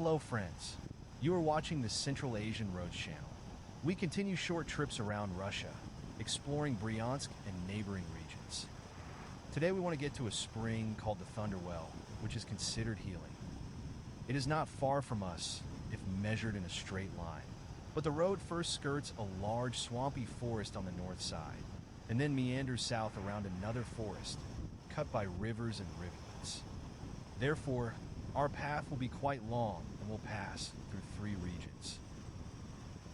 Hello friends, you are watching the Central Asian Roads channel. We continue short trips around Russia, exploring Bryansk and neighboring regions. Today we want to get to a spring called the Thunder Well, which is considered healing. It is not far from us, if measured in a straight line, but the road first skirts a large swampy forest on the north side, and then meanders south around another forest, cut by rivers and rivulets. Therefore, our path will be quite long and will pass through three regions.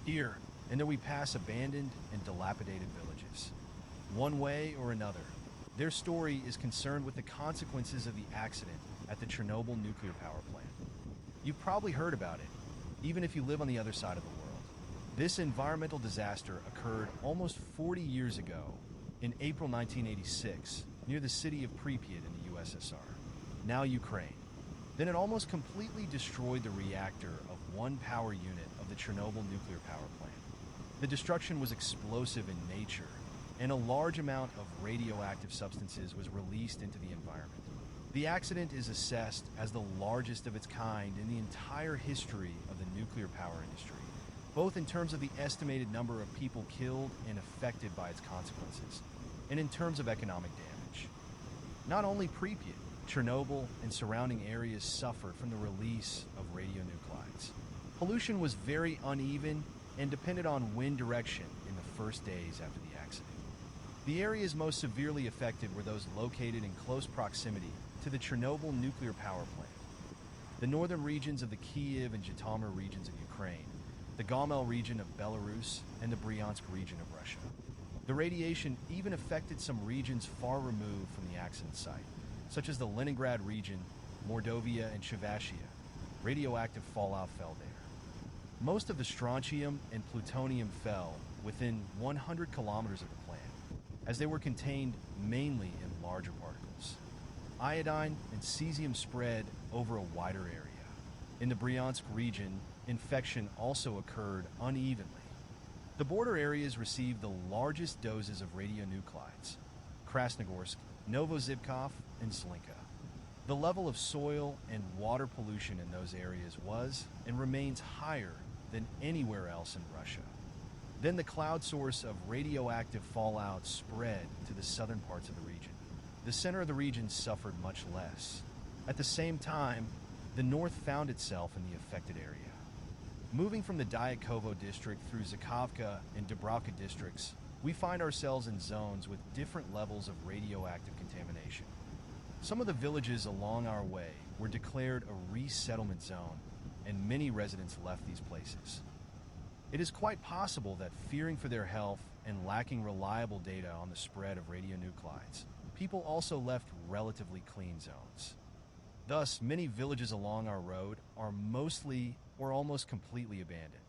Here and there we pass abandoned and dilapidated villages. One way or another, their story is concerned with the consequences of the accident at the Chernobyl nuclear power plant. You've probably heard about it, even if you live on the other side of the world. This environmental disaster occurred almost 40 years ago, in April 1986, near the city of Pripyat in the USSR, now Ukraine. Then it almost completely destroyed the reactor of one power unit of the Chernobyl nuclear power plant. The destruction was explosive in nature, and a large amount of radioactive substances was released into the environment. The accident is assessed as the largest of its kind in the entire history of the nuclear power industry, both in terms of the estimated number of people killed and affected by its consequences, and in terms of economic damage. Not only Pripyat, Chernobyl and surrounding areas suffered from the release of radionuclides. Pollution was very uneven and depended on wind direction in the first days after the accident. The areas most severely affected were those located in close proximity to the Chernobyl nuclear power plant, the northern regions of the Kyiv and Zhytomyr regions of Ukraine, the Gomel region of Belarus, and the Bryansk region of Russia. The radiation even affected some regions far removed from the accident site, such as the Leningrad region, Mordovia, and Chuvashia. Radioactive fallout fell there. Most of the strontium and plutonium fell within 100 kilometers of the plant, as they were contained mainly in larger particles. Iodine and cesium spread over a wider area. In the Bryansk region, infection also occurred unevenly. The border areas received the largest doses of radionuclides: Krasnogorsk, Novozhivkov, and Slinka. The level of soil and water pollution in those areas was and remains higher than anywhere else in Russia. Then the cloud source of radioactive fallout spread to the southern parts of the region. The center of the region suffered much less. At the same time, the north found itself in the affected area. Moving from the Dyakovo district through Zhukovka and Dubravka districts, we find ourselves in zones with different levels of radioactive contamination. Some of the villages along our way were declared a resettlement zone, and many residents left these places. It is quite possible that, fearing for their health and lacking reliable data on the spread of radionuclides, people also left relatively clean zones. Thus, many villages along our road are mostly or almost completely abandoned.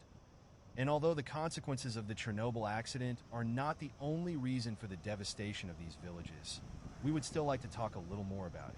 And although the consequences of the Chernobyl accident are not the only reason for the devastation of these villages, we would still like to talk a little more about it.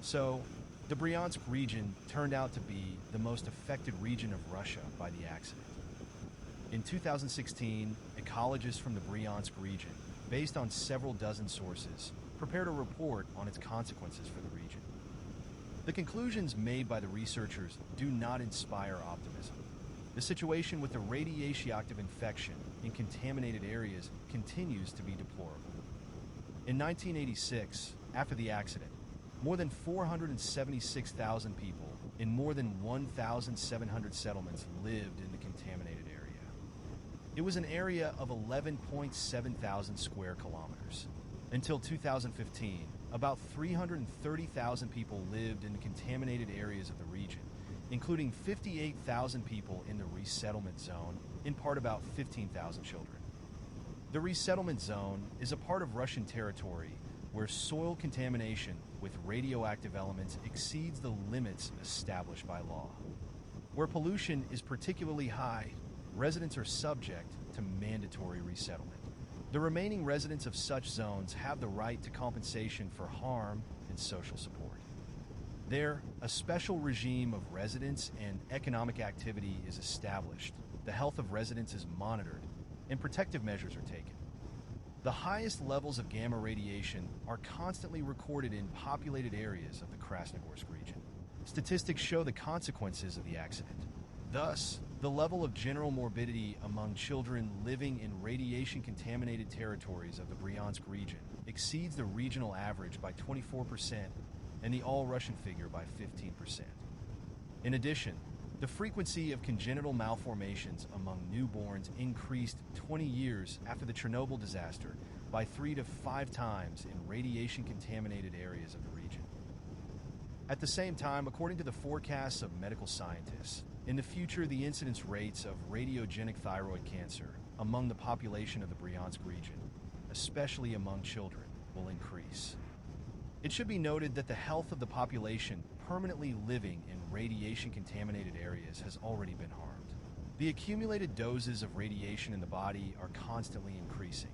So, the Bryansk region turned out to be the most affected region of Russia by the accident. In 2016, ecologists from the Bryansk region, based on several dozen sources, prepared a report on its consequences for the region. The conclusions made by the researchers do not inspire optimism. The situation with the radiation-active infection in contaminated areas continues to be deplorable. In 1986, after the accident, more than 476,000 people in more than 1,700 settlements lived in the contaminated area. It was an area of 11.7 thousand square kilometers. Until 2015, about 330,000 people lived in the contaminated areas of the region, including 58,000 people in the resettlement zone, in part about 15,000 children. The resettlement zone is a part of Russian territory where soil contamination with radioactive elements exceeds the limits established by law. Where pollution is particularly high, residents are subject to mandatory resettlement. The remaining residents of such zones have the right to compensation for harm and social support. There, a special regime of residence and economic activity is established, the health of residents is monitored, and protective measures are taken. The highest levels of gamma radiation are constantly recorded in populated areas of the Krasnogorsk region. Statistics show the consequences of the accident. Thus, the level of general morbidity among children living in radiation-contaminated territories of the Bryansk region exceeds the regional average by 24% and the all-Russian figure by 15%. In addition, the frequency of congenital malformations among newborns increased 20 years after the Chernobyl disaster by 3 to 5 times in radiation-contaminated areas of the region. At the same time, according to the forecasts of medical scientists, in the future the incidence rates of radiogenic thyroid cancer among the population of the Bryansk region, especially among children, will increase. It should be noted that the health of the population permanently living in radiation-contaminated areas has already been harmed. The accumulated doses of radiation in the body are constantly increasing,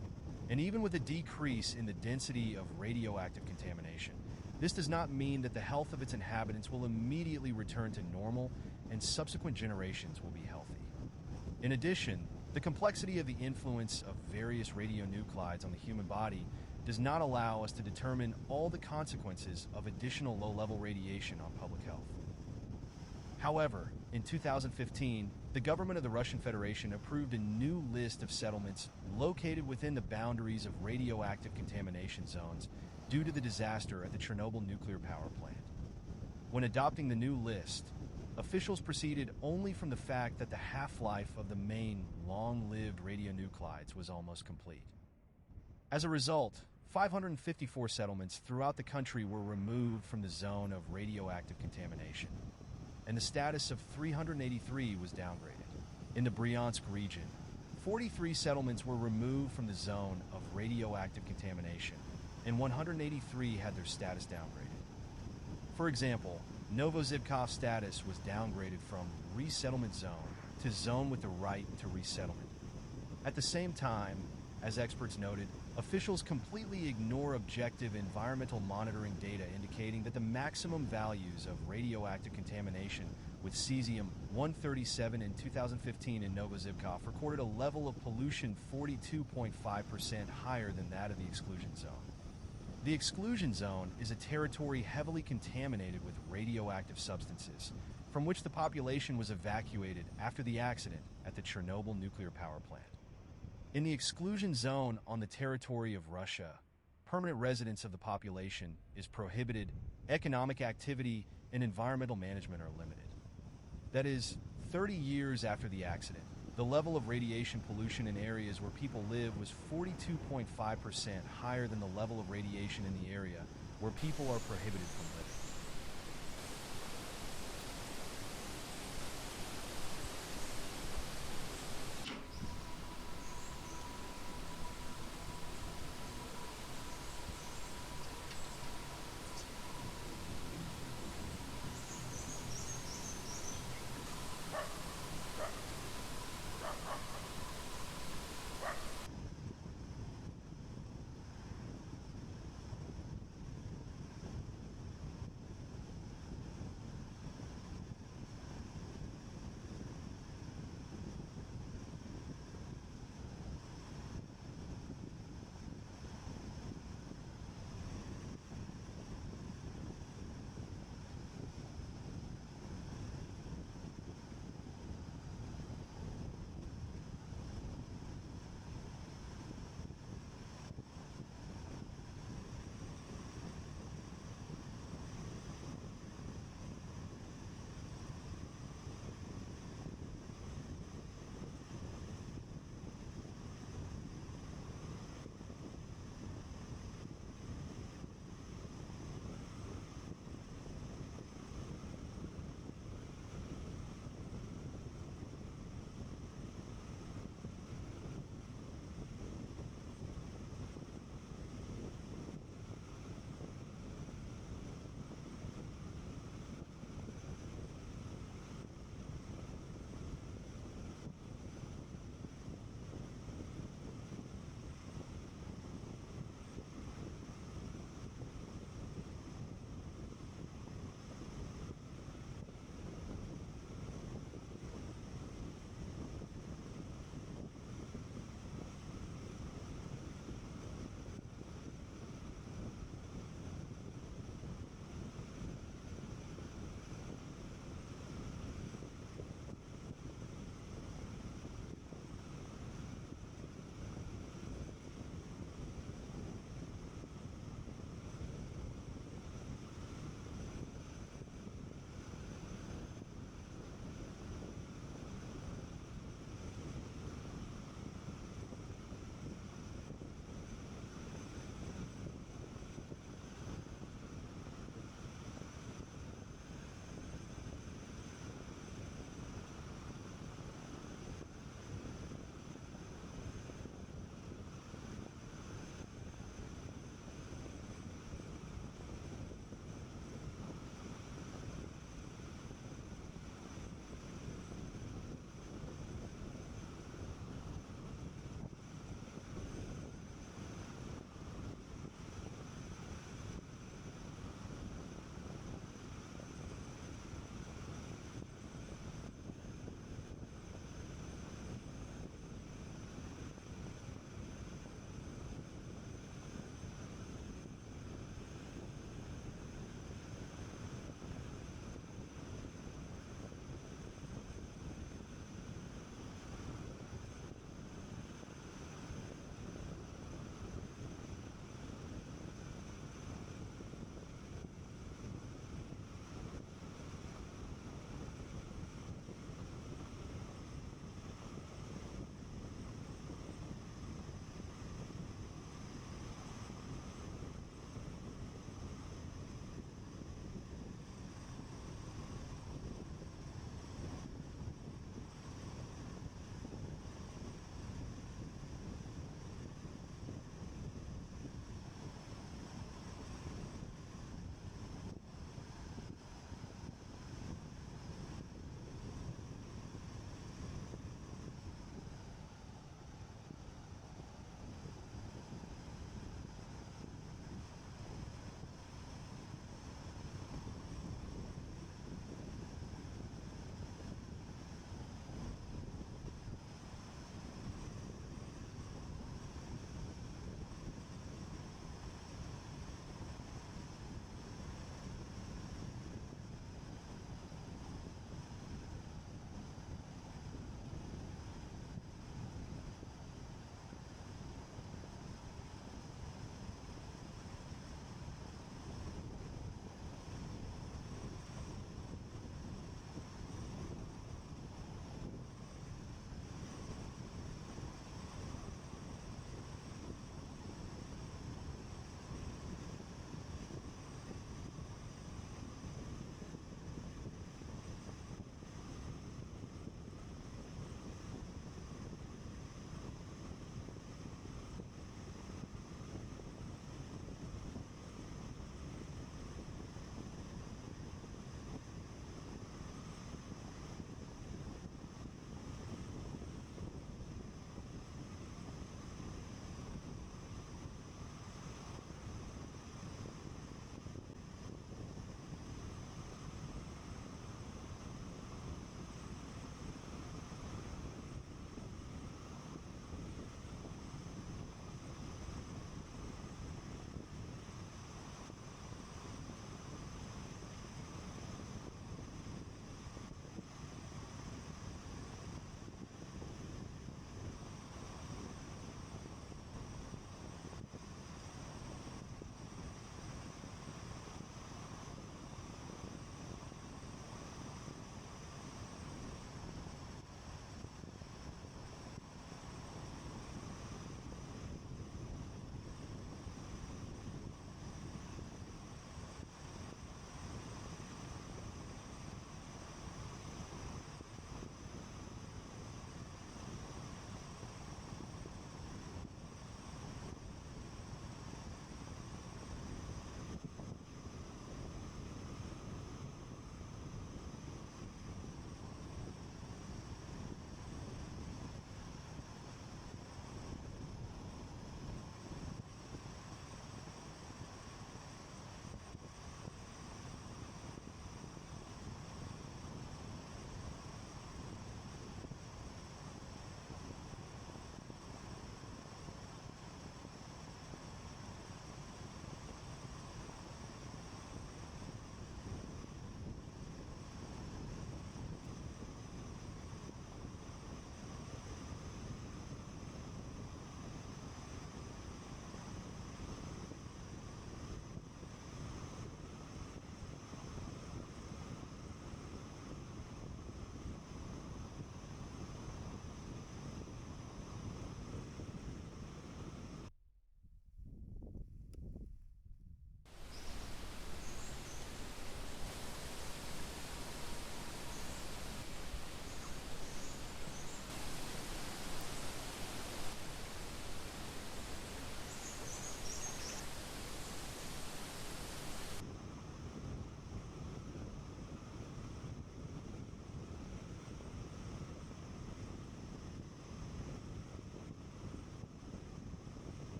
and even with a decrease in the density of radioactive contamination, this does not mean that the health of its inhabitants will immediately return to normal and subsequent generations will be healthy. In addition, the complexity of the influence of various radionuclides on the human body does not allow us to determine all the consequences of additional low-level radiation on public health. However, in 2015, the government of the Russian Federation approved a new list of settlements located within the boundaries of radioactive contamination zones due to the disaster at the Chernobyl nuclear power plant. When adopting the new list, officials proceeded only from the fact that the half-life of the main long-lived radionuclides was almost complete. As a result, 554 settlements throughout the country were removed from the zone of radioactive contamination, and the status of 383 was downgraded. In the Bryansk region, 43 settlements were removed from the zone of radioactive contamination, and 183 had their status downgraded. For example, Novozhivkov's status was downgraded from resettlement zone to zone with the right to resettlement. At the same time, as experts noted, officials completely ignore objective environmental monitoring data indicating that the maximum values of radioactive contamination with cesium-137 in 2015 in Novozhivkov recorded a level of pollution 42.5% higher than that of the exclusion zone. The exclusion zone is a territory heavily contaminated with radioactive substances, from which the population was evacuated after the accident at the Chernobyl nuclear power plant. In the exclusion zone on the territory of Russia, permanent residence of the population is prohibited, economic activity and environmental management are limited. That is, 30 years after the accident, the level of radiation pollution in areas where people live was 42.5% higher than the level of radiation in the area where people are prohibited from living.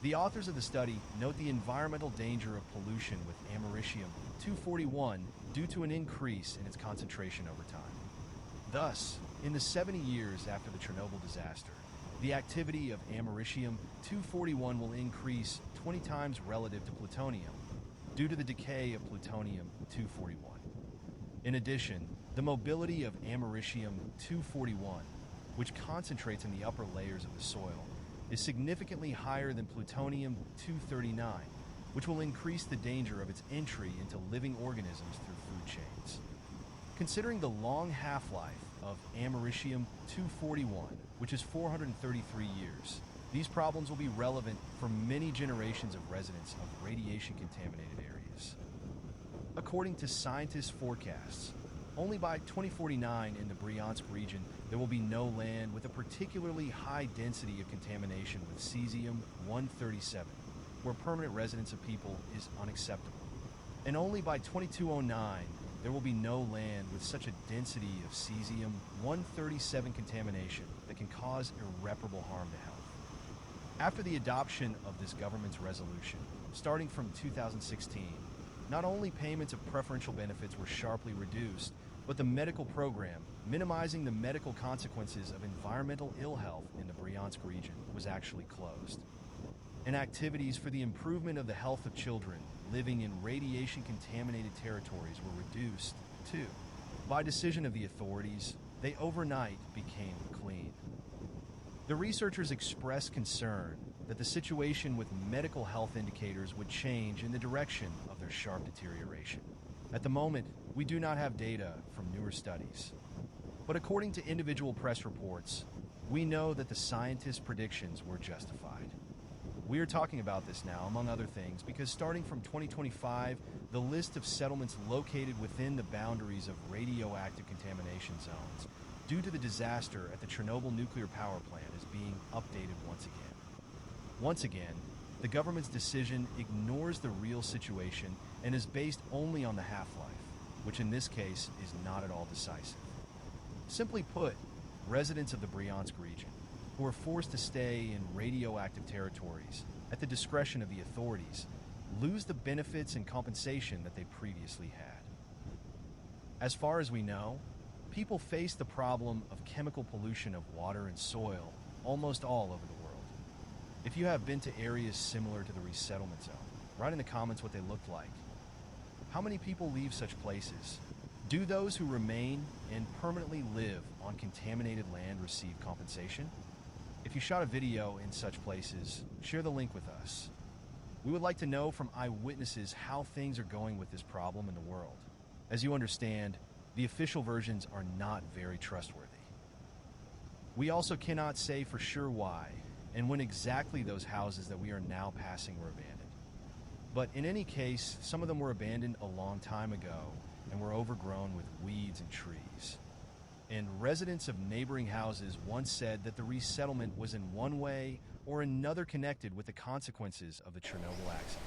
The authors of the study note the environmental danger of pollution with americium-241 due to an increase in its concentration over time. Thus, in the 70 years after the Chernobyl disaster, the activity of americium-241 will increase 20 times relative to plutonium due to the decay of plutonium-241. In addition, the mobility of americium-241, which concentrates in the upper layers of the soil, is significantly higher than plutonium-239, which will increase the danger of its entry into living organisms through food chains. Considering the long half-life of americium-241, which is 433 years, these problems will be relevant for many generations of residents of radiation-contaminated areas. According to scientists' forecasts, only by 2049 in the Bryansk region there will be no land with a particularly high density of contamination with cesium-137, where permanent residence of people is unacceptable. And only by 2209 there will be no land with such a density of cesium-137 contamination that can cause irreparable harm to health. After the adoption of this government's resolution, starting from 2016, not only payments of preferential benefits were sharply reduced, but the medical program, minimizing the medical consequences of environmental ill health in the Bryansk region, was actually closed. And activities for the improvement of the health of children living in radiation-contaminated territories were reduced, too. By decision of the authorities, they overnight became clean. The researchers expressed concern that the situation with medical health indicators would change in the direction of their sharp deterioration. At the moment, we do not have data from newer studies. But according to individual press reports, we know that the scientists' predictions were justified. We are talking about this now, among other things, because starting from 2025, the list of settlements located within the boundaries of radioactive contamination zones due to the disaster at the Chernobyl nuclear power plant is being updated once again. Once again, the government's decision ignores the real situation and is based only on the half-life, which in this case is not at all decisive. Simply put, residents of the Bryansk region, who are forced to stay in radioactive territories at the discretion of the authorities, lose the benefits and compensation that they previously had. As far as we know, people face the problem of chemical pollution of water and soil almost all over the world. If you have been to areas similar to the resettlement zone, write in the comments what they look like. How many people leave such places? Do those who remain and permanently live on contaminated land receive compensation? If you shot a video in such places, share the link with us. We would like to know from eyewitnesses how things are going with this problem in the world. As you understand, the official versions are not very trustworthy. We also cannot say for sure why and when exactly those houses that we are now passing were abandoned. But in any case, some of them were abandoned a long time ago and were overgrown with weeds and trees. And residents of neighboring houses once said that the resettlement was in one way or another connected with the consequences of the Chernobyl accident.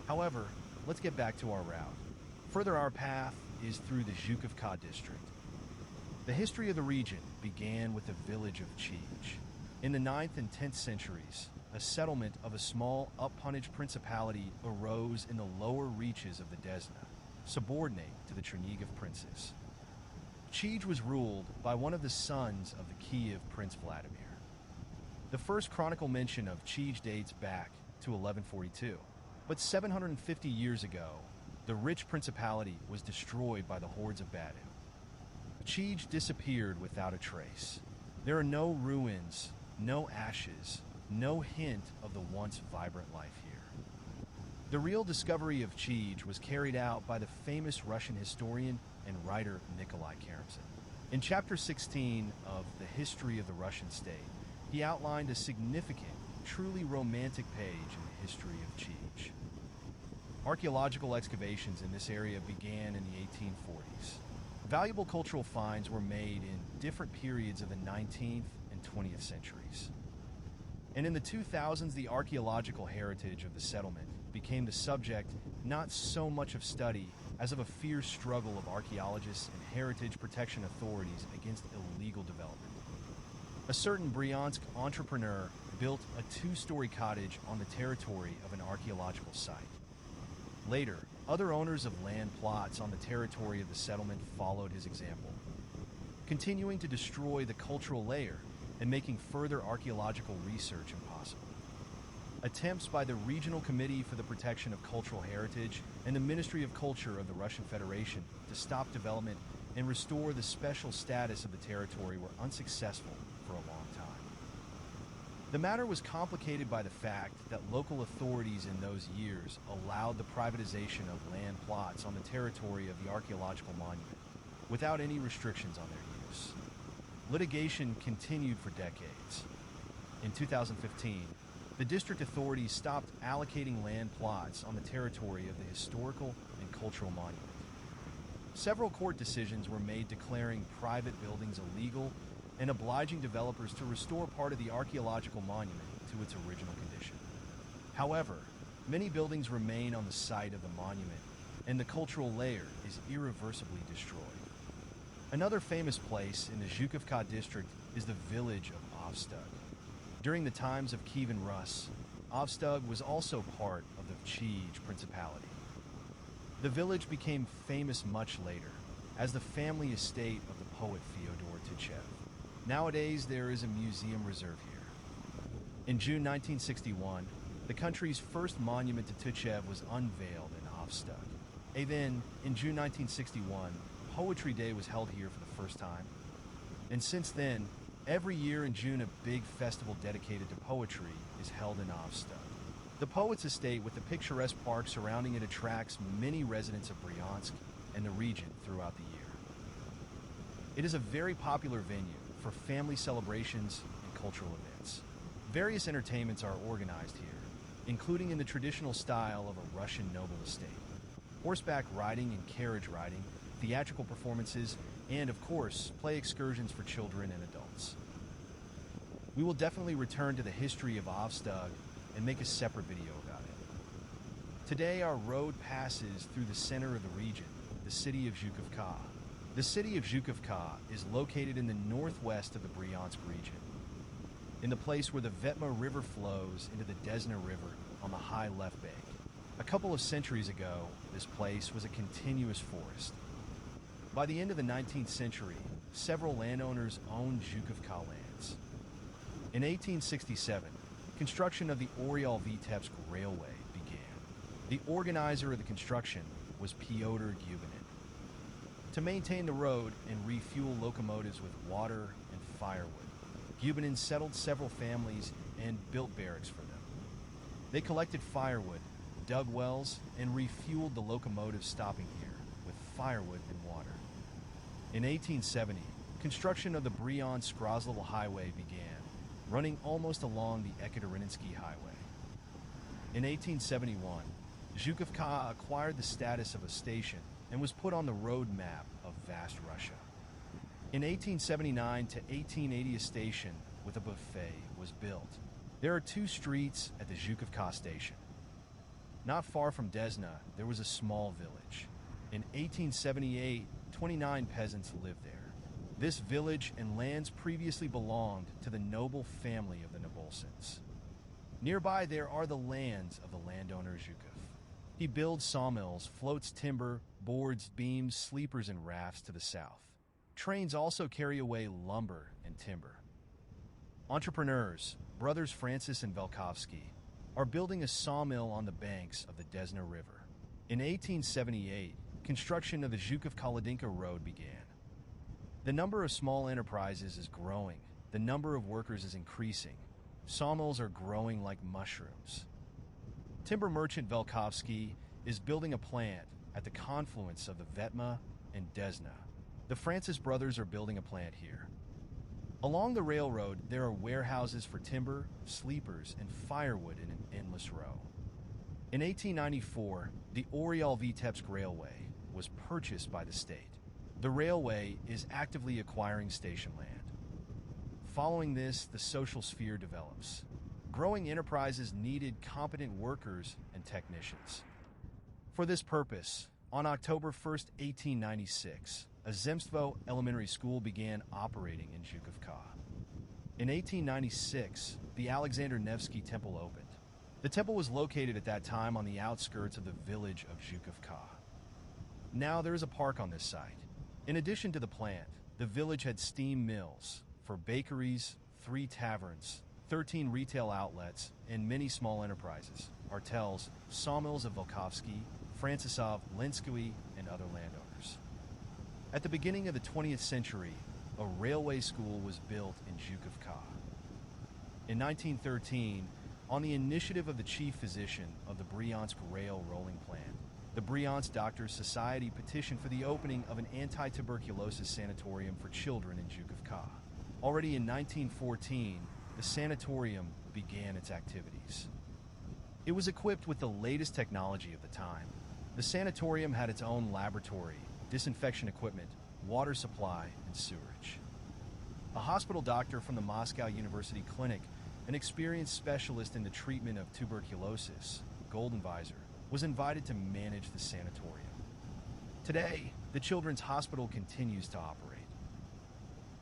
However, let's get back to our route. Further, our path is through the Zhukovka district. The history of the region began with the village of Vchij. In the 9th and 10th centuries, a settlement of a small up-punished principality arose in the lower reaches of the Desna, subordinate to the Chernihiv princes. Vchij was ruled by one of the sons of the Kiev Prince Vladimir. The first chronicle mention of Vchij dates back to 1142, but 750 years ago, the rich principality was destroyed by the hordes of Badu. Vchij disappeared without a trace. There are no ruins, no ashes, no hint of the once vibrant life here. The real discovery of Vchij was carried out by the famous Russian historian and writer Nikolai Karamzin. In Chapter 16 of The History of the Russian State, he outlined a significant, truly romantic page in the history of Vchij. Archaeological excavations in this area began in the 1840s. Valuable cultural finds were made in different periods of the 19th and 20th centuries. And in the 2000s, the archaeological heritage of the settlement became the subject not so much of study as of a fierce struggle of archaeologists and heritage protection authorities against illegal development. A certain Bryansk entrepreneur built a 2-story cottage on the territory of an archaeological site. Later, other owners of land plots on the territory of the settlement followed his example, continuing to destroy the cultural layer and making further archaeological research impossible. Attempts by the Regional Committee for the Protection of Cultural Heritage and the Ministry of Culture of the Russian Federation to stop development and restore the special status of the territory were unsuccessful for a long time. The matter was complicated by the fact that local authorities in those years allowed the privatization of land plots on the territory of the archaeological monument without any restrictions on their use. Litigation continued for decades. In 2015, the district authorities stopped allocating land plots on the territory of the historical and cultural monument. Several court decisions were made declaring private buildings illegal and obliging developers to restore part of the archaeological monument to its original condition. However, many buildings remain on the site of the monument, and the cultural layer is irreversibly destroyed. Another famous place in the Zhukovka district is the village of Vchij. During the times of Kievan Rus, Vchij was also part of the Vchij Principality. The village became famous much later as the family estate of the poet Fyodor Vchij. Nowadays, there is a museum reserve here. In June 1961, the country's first monument to Vchij was unveiled in Vchij. And then, in June 1961, Poetry Day was held here for the first time. And since then, every year in June, a big festival dedicated to poetry is held in Vchij. The Poets' Estate with the picturesque park surrounding it attracts many residents of Bryansk and the region throughout the year. It is a very popular venue for family celebrations and cultural events. Various entertainments are organized here, including in the traditional style of a Russian noble estate. Horseback riding and carriage riding, theatrical performances, and of course, play excursions for children and adults. We will definitely return to the history of Vchij and make a separate video about it. Today, our road passes through the center of the region, the city of Zhukovka. The city of Zhukovka is located in the northwest of the Bryansk region, in the place where the Vetma River flows into the Desna River on the high left bank. A couple of centuries ago, this place was a continuous forest. By the end of the 19th century, several landowners owned Zhukovka lands. In 1867, construction of the Oryol-Vitebsk Railway began. The organizer of the construction was Pyotr Gubanin. To maintain the road and refuel locomotives with water and firewood, Gubanin settled several families and built barracks for them. They collected firewood, dug wells, and refueled the locomotives stopping here with firewood and water. In 1870, construction of the Bryansk-Skrozlevo Highway began, running almost along the Ekaterininsky Highway. In 1871, Zhukovka acquired the status of a station and was put on the road map of vast Russia. In 1879 to 1880, a station with a buffet was built. There are 2 streets at the Zhukovka station. Not far from Desna, there was a small village. In 1878, 29 peasants lived there. This village and lands previously belonged to the noble family of the Nabolsins. Nearby there are the lands of the landowner Zhukov. He builds sawmills, floats timber, boards, beams, sleepers, and rafts to the south. Trains also carry away lumber and timber. Entrepreneurs, brothers Francis and Vchij, are building a sawmill on the banks of the Desna River. In 1878, construction of the Zhukov-Kolodinka Road began. The number of small enterprises is growing. The number of workers is increasing. Sawmills are growing like mushrooms. Timber merchant Vchij is building a plant at the confluence of the Vetma and Desna. The Francis brothers are building a plant here. Along the railroad, there are warehouses for timber, sleepers, and firewood in an endless row. In 1894, the Oryol-Vitebsk Railway was purchased by the state. The railway is actively acquiring station land. Following this, the social sphere develops. Growing enterprises needed competent workers and technicians. For this purpose, on October 1, 1896, a Zemstvo elementary school began operating in Zhukovka. In 1896, the Alexander Nevsky Temple opened. The temple was located at that time on the outskirts of the village of Zhukovka. Now there is a park on this site. In addition to the plant, the village had steam mills for bakeries, 3 taverns, 13 retail outlets, and many small enterprises, artels, sawmills of Vchij, Francisov, Lenskui, and other landowners. At the beginning of the 20th century, a railway school was built in Zhukovka. In 1913, on the initiative of the chief physician of the Bryansk rail rolling plant, the Bryansk Doctors' Society petitioned for the opening of an anti-tuberculosis sanatorium for children in Zhukovka. Already in 1914, the sanatorium began its activities. It was equipped with the latest technology of the time. The sanatorium had its own laboratory, disinfection equipment, water supply, and sewerage. A hospital doctor from the Moscow University Clinic, an experienced specialist in the treatment of tuberculosis, Goldenweiser, was invited to manage the sanatorium. Today, the Children's Hospital continues to operate.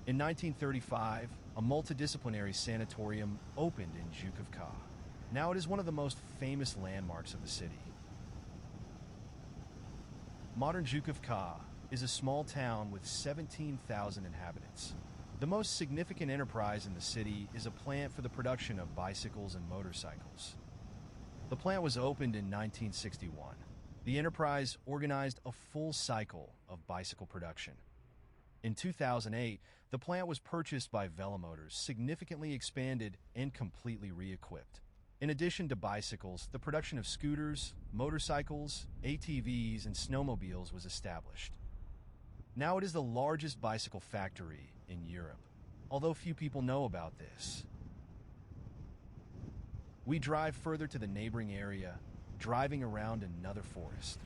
In 1935, a multidisciplinary sanatorium opened in Zhukovka. Now it is one of the most famous landmarks of the city. Modern Zhukovka is a small town with 17,000 inhabitants. The most significant enterprise in the city is a plant for the production of bicycles and motorcycles. The plant was opened in 1961. The enterprise organized a full cycle of bicycle production. In 2008, the plant was purchased by Velomotors, significantly expanded and completely re-equipped. In addition to bicycles, the production of scooters, motorcycles, ATVs, and snowmobiles was established. Now it is the largest bicycle factory in Europe, although few people know about this. We drive further to the neighboring area, driving around another forest.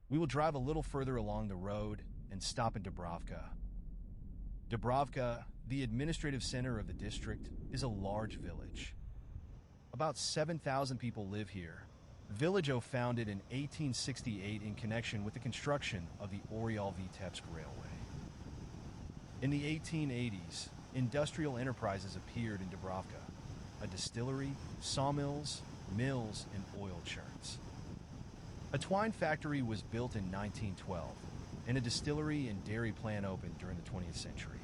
We will drive a little further along the road and stop in Dubrovka. Dubrovka, the administrative center of the district, is a large village. About 7,000 people live here. Vchij founded in 1868 in connection with the construction of the Oryol-Vitebsk Railway. In the 1880s, industrial enterprises appeared in Dubrovka: a distillery, sawmills, mills, and oil churns. A twine factory was built in 1912, and a distillery and dairy plant opened during the 20th century.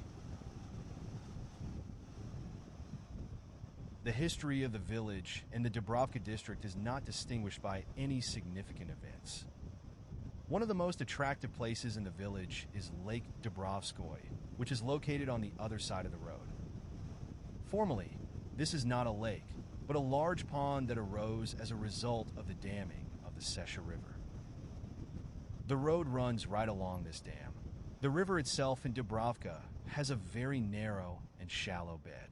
The history of the village and the Dubrovka district is not distinguished by any significant events. One of the most attractive places in the village is Lake Dubrovskoy, which is located on the other side of the road. Formally, this is not a lake, but a large pond that arose as a result of the damming of the Vchij River. The road runs right along this dam. The river itself in Dubrovka has a very narrow and shallow bed.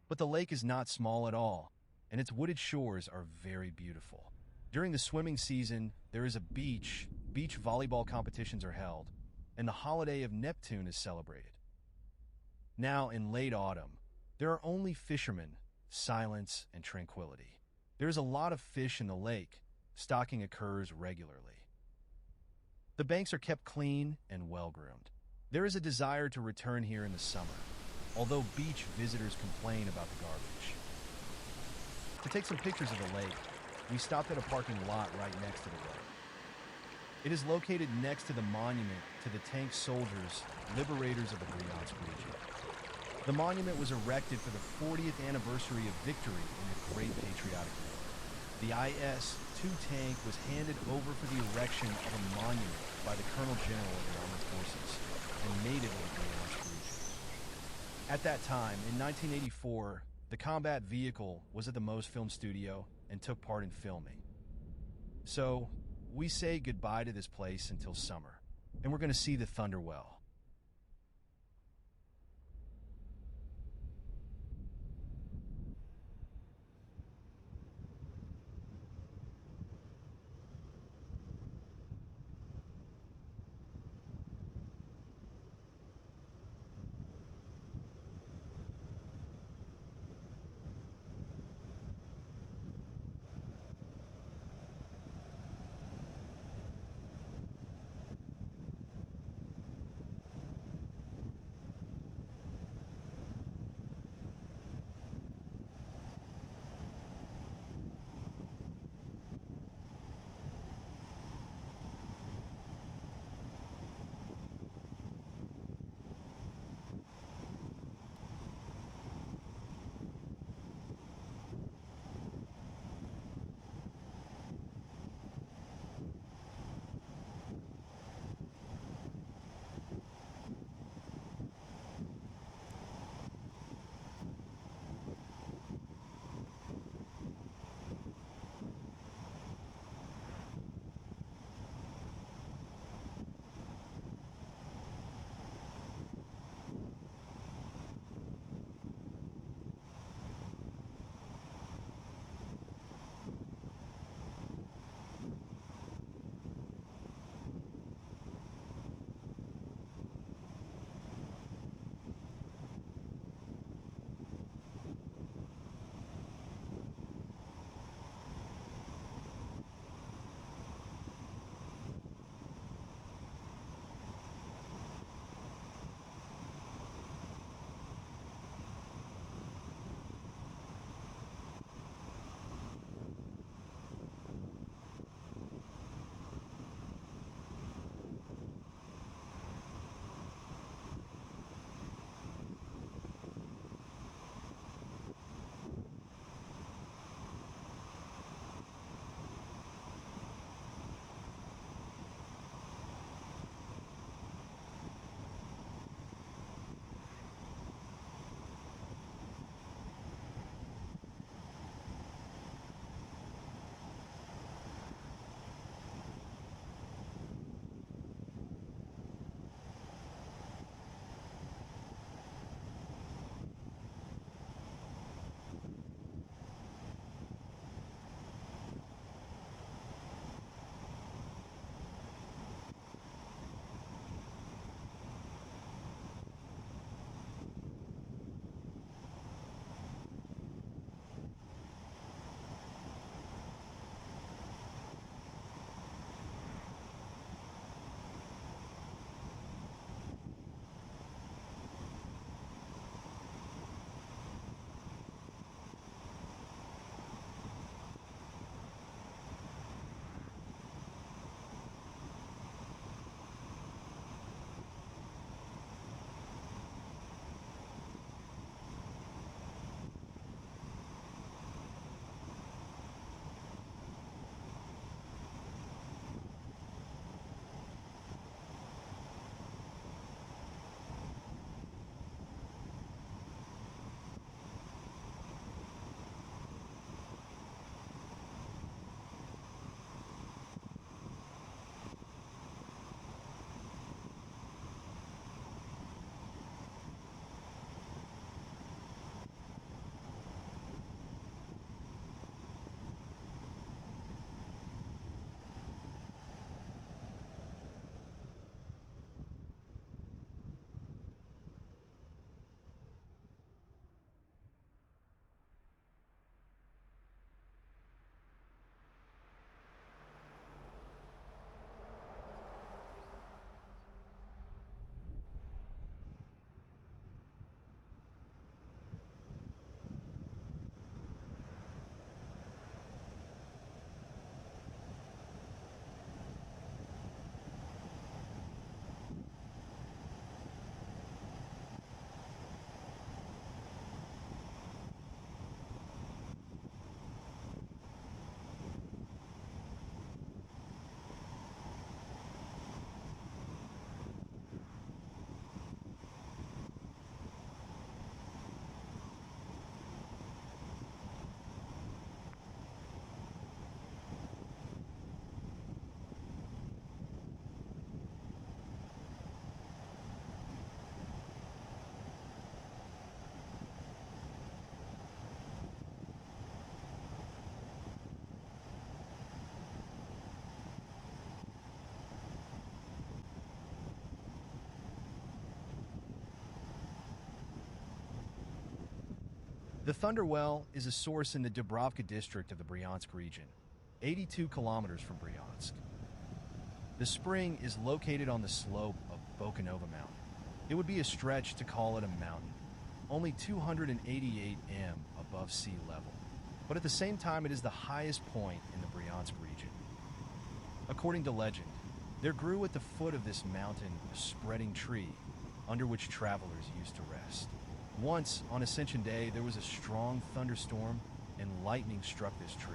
But the lake is not small at all, and its wooded shores are very beautiful. During the swimming season, there is a beach volleyball competitions are held, and the holiday of Neptune is celebrated. Now, in late autumn, there are only fishermen, silence, and tranquility. There is a lot of fish in the lake. Stocking occurs regularly. The banks are kept clean and well-groomed. There is a desire to return here in the summer, although beach visitors complain about the garbage. To take some pictures of the lake, we stopped at a parking lot right next to the road. It is located next to the monument to the tank soldiers, liberators of the Bryansk region. The monument was erected for the 40th anniversary of victory in the Great Patriotic War. The IS-2 tank was handed over for the erection of a monument by the Colonel General of the Armed Forces and native of the Bryansk region. At that time, in 1984, the combat vehicle was at the Moe's Film Studio and took part in filming. So, we say goodbye to this place until summer, and we're going to see the Thunder Well. The Thunder Well is a source in the Dubrovka district of the Bryansk region, 82 kilometers from Bryansk. The spring is located on the slope of Bokanova Mountain. It would be a stretch to call it a mountain, only 288 m above sea level, but at the same time it is the highest point in the Bryansk region. According to legend, there grew at the foot of this mountain a spreading tree under which travelers used to rest. Once, on Ascension Day, there was a strong thunderstorm and lightning struck this tree.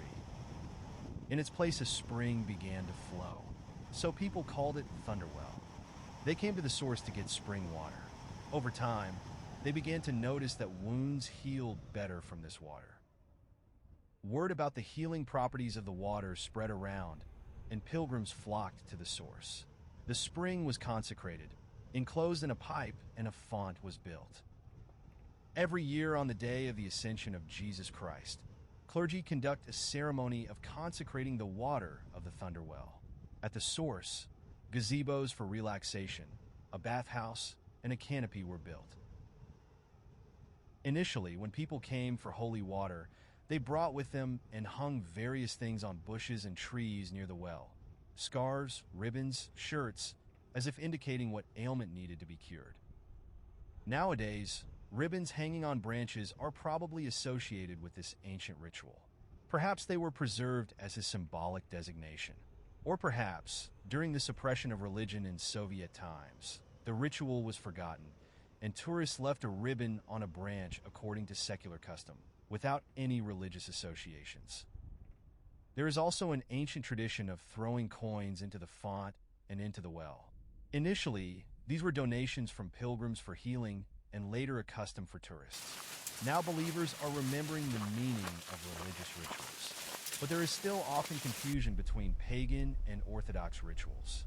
In its place, a spring began to flow, so people called it Thunderwell. They came to the source to get spring water. Over time, they began to notice that wounds healed better from this water. Word about the healing properties of the water spread around, and pilgrims flocked to the source. The spring was consecrated, enclosed in a pipe, and a font was built. Every year on the day of the Ascension of Jesus Christ, clergy conduct a ceremony of consecrating the water of the Thunderwell. At the source, gazebos for relaxation, a bathhouse, and a canopy were built. Initially, when people came for holy water, they brought with them and hung various things on bushes and trees near the well: scarves, ribbons, shirts, as if indicating what ailment needed to be cured. Nowadays, ribbons hanging on branches are probably associated with this ancient ritual. Perhaps they were preserved as a symbolic designation. Or perhaps, during the suppression of religion in Soviet times, the ritual was forgotten, and tourists left a ribbon on a branch according to secular custom, without any religious associations. There is also an ancient tradition of throwing coins into the font and into the well. Initially, these were donations from pilgrims for healing, and later a custom for tourists. Now believers are remembering the meaning of religious rituals, but there is still often confusion between pagan and Orthodox rituals.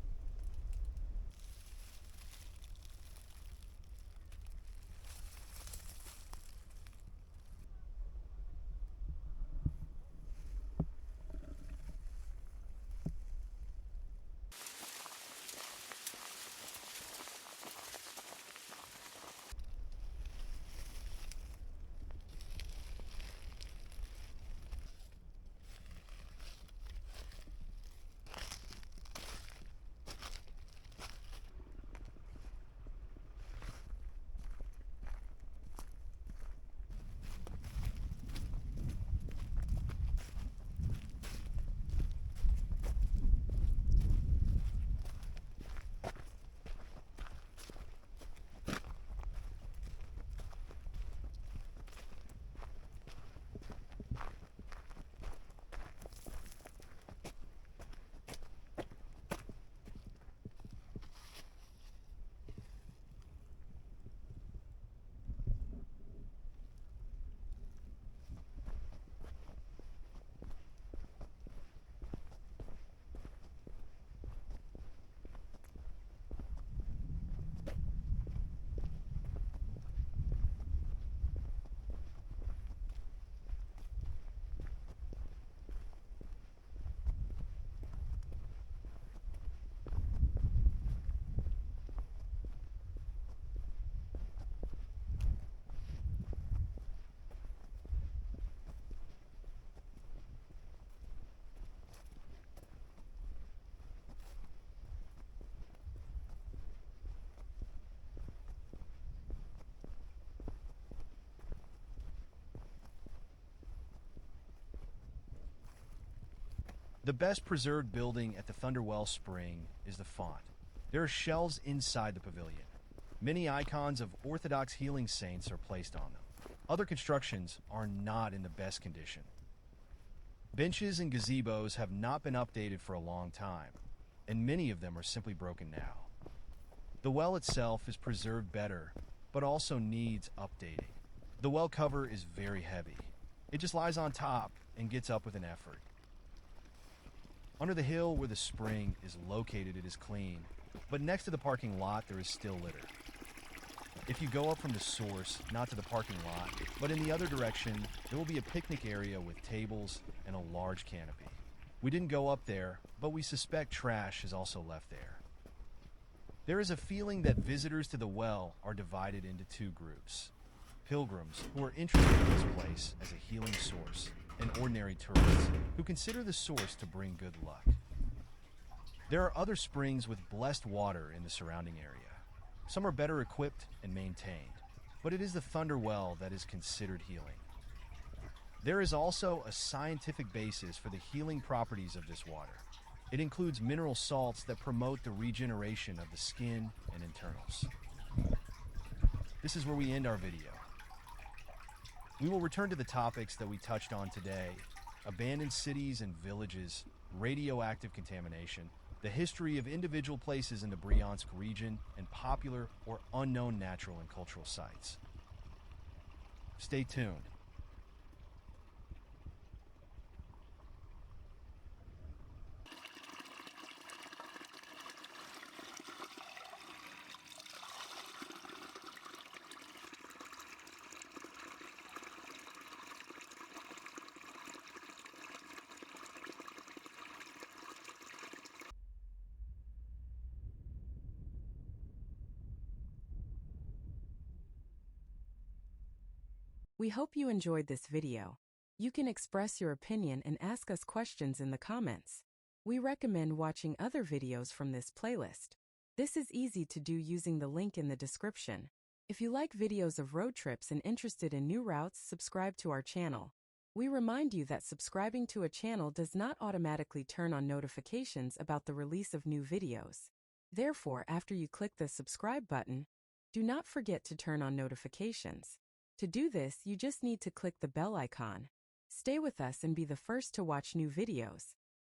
The best preserved building at the Thunderwell Spring is the font. There are shelves inside the pavilion. Many icons of Orthodox healing saints are placed on them. Other constructions are not in the best condition. Benches and gazebos have not been updated for a long time, and many of them are simply broken now. The well itself is preserved better, but also needs updating. The well cover is very heavy. It just lies on top and gets up with an effort. Under the hill where the spring is located, it is clean, but next to the parking lot, there is still litter. If you go up from the source, not to the parking lot, but in the other direction, there will be a picnic area with tables and a large canopy. We didn't go up there, but we suspect trash is also left there. There is a feeling that visitors to the well are divided into two groups: pilgrims who are interested in this place as a healing source, and ordinary tourists who consider the source to bring good luck. There are other springs with blessed water in the surrounding area. Some are better equipped and maintained, but it is the Thunder Well that is considered healing. There is also a scientific basis for the healing properties of this water. It includes mineral salts that promote the regeneration of the skin and internals. This is where we end our video. We will return to the topics that we touched on today: abandoned cities and villages, radioactive contamination, the history of individual places in the Bryansk region, and popular or unknown natural and cultural sites. Stay tuned. We hope you enjoyed this video. You can express your opinion and ask us questions in the comments. We recommend watching other videos from this playlist. This is easy to do using the link in the description. If you like videos of road trips and interested in new routes, subscribe to our channel. We remind you that subscribing to a channel does not automatically turn on notifications about the release of new videos. Therefore, after you click the subscribe button, do not forget to turn on notifications. To do this, you just need to click the bell icon. Stay with us and be the first to watch new videos.